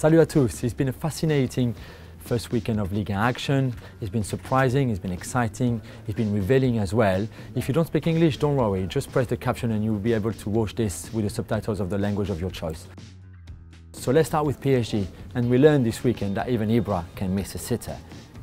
Salut à tous. It's been a fascinating first weekend of Ligue action. It's been surprising, it's been exciting, it's been revealing as well. If you don't speak English, don't worry, just press the caption and you'll be able to watch this with the subtitles of the language of your choice. So let's start with PSG, and we learned this weekend that even Ibra can miss a sitter.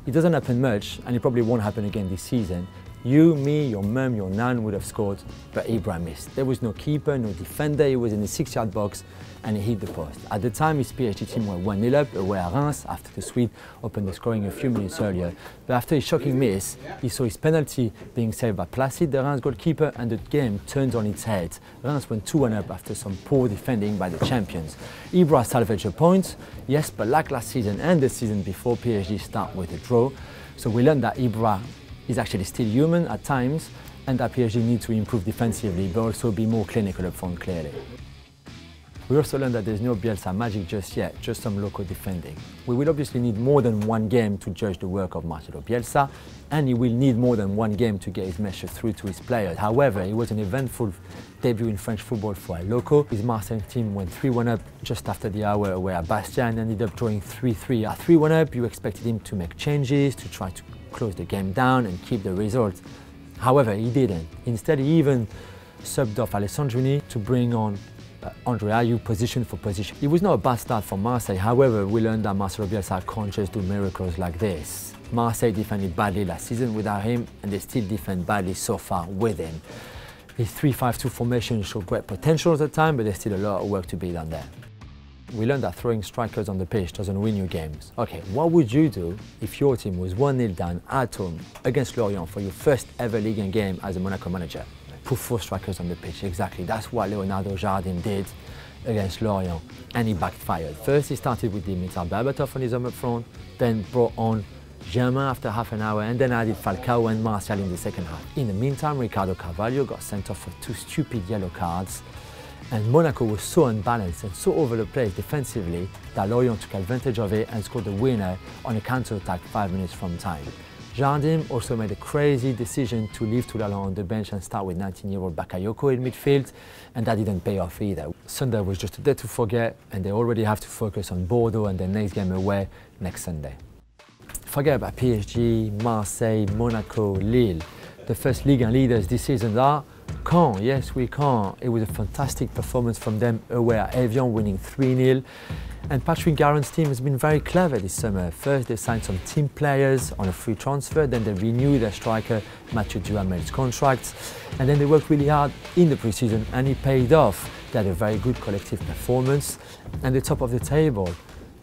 It doesn't happen much, and it probably won't happen again this season. You, me, your mum, your nan would have scored, but Ibra missed. There was no keeper, no defender, he was in the 6-yard box and he hit the post. At the time, his PSG team were 1-0 up away at Reims after the Swede opened the scoring a few minutes earlier. But after his shocking miss, he saw his penalty being saved by Placide, the Reims goalkeeper, and the game turned on its head. Reims went 2-1 up after some poor defending by the champions. Ibra salvaged a point, yes, but like last season and the season before, PSG start with a draw. So we learned that Ibra is actually still human at times, and that PSG need to improve defensively, but also be more clinical up front, clearly. We also learned that there's no Bielsa magic just yet, just some local defending. We will obviously need more than one game to judge the work of Marcelo Bielsa, and he will need more than one game to get his message through to his players. However, it was an eventful debut in French football for El Loco. His Marseille team went 3-1 up just after the hour away at Bastia and ended up drawing 3-3. At 3-1 up, you expected him to make changes, to try to close the game down and keep the result. However, he didn't. Instead, he even subbed off Alessandrini to bring on Andre Ayew position for position. It was not a bad start for Marseille. However, we learned that Marcelo Bielsa can't just do miracles like this. Marseille defended badly last season without him, and they still defend badly so far with him. His 3-5-2 formation showed great potential at the time, but there's still a lot of work to be done there. We learned that throwing strikers on the pitch doesn't win you games. Okay, what would you do if your team was 1-0 down at home against Lorient for your first ever Ligue game as a Monaco manager? Put 4 strikers on the pitch, exactly. That's what Leonardo Jardim did against Lorient, and he backfired. First, he started with Dimitar Berbatov on his own up front, then brought on Germain after half an hour, and then added Falcao and Martial in the second half. In the meantime, Ricardo Carvalho got sent off for 2 stupid yellow cards, and Monaco was so unbalanced and so over the place defensively that Lorient took advantage of it and scored the winner on a counter-attack 5 minutes from time. Jardim also made a crazy decision to leave Toulalan on the bench and start with 19-year-old Bakayoko in midfield, and that didn't pay off either. Sunday was just a day to forget, and they already have to focus on Bordeaux and their next game away next Sunday. Forget about PSG, Marseille, Monaco, Lille. The first Ligue 1 leaders this season are Caen. Yes, we Caen. It was a fantastic performance from them away at Evian, winning 3-0. And Patrick Garand's team has been very clever this summer. First, they signed some team players on a free transfer, then they renewed their striker Mathieu Duhamel's contract, and then they worked really hard in the pre-season, and it paid off. They had a very good collective performance and the top of the table.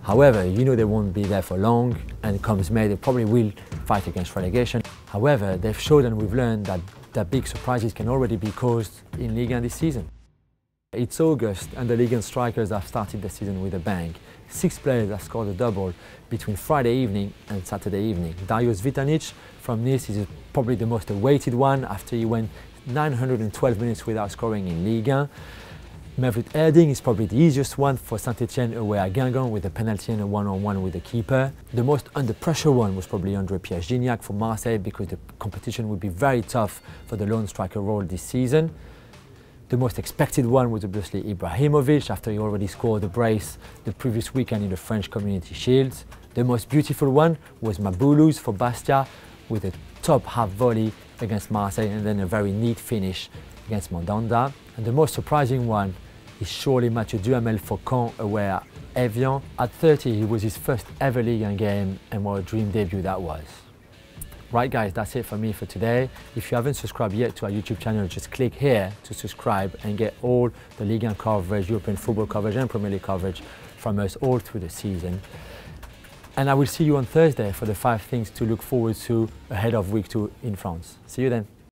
However, you know they won't be there for long, and comes May, they probably will fight against relegation. However, they've showed, and we've learned, that big surprises can already be caused in Ligue 1 this season. It's August, and the Ligue 1 strikers have started the season with a bang. 6 players have scored a double between Friday evening and Saturday evening. Darius Vitanic from Nice is probably the most awaited one after he went 912 minutes without scoring in Ligue 1. Maverick Erding is probably the easiest one for Saint-Etienne away at Guingamp with a penalty and a one-on-one with the keeper. The most under pressure one was probably André-Pierre Gignac for Marseille, because the competition would be very tough for the lone striker role this season. The most expected one was obviously Ibrahimovic, after he already scored a brace the previous weekend in the French Community Shield. The most beautiful one was Maboulouz for Bastia, with a top half volley against Marseille and then a very neat finish against Mandanda. And the most surprising one is surely Mathieu Duhamel for Caen away at Evian. At 30, it was his first ever Ligue 1 game, and what a dream debut that was. Right guys, that's it for me for today. If you haven't subscribed yet to our YouTube channel, just click here to subscribe and get all the Ligue 1 coverage, European football coverage and Premier League coverage from us all through the season. And I will see you on Thursday for the 5 things to look forward to ahead of week 2 in France. See you then.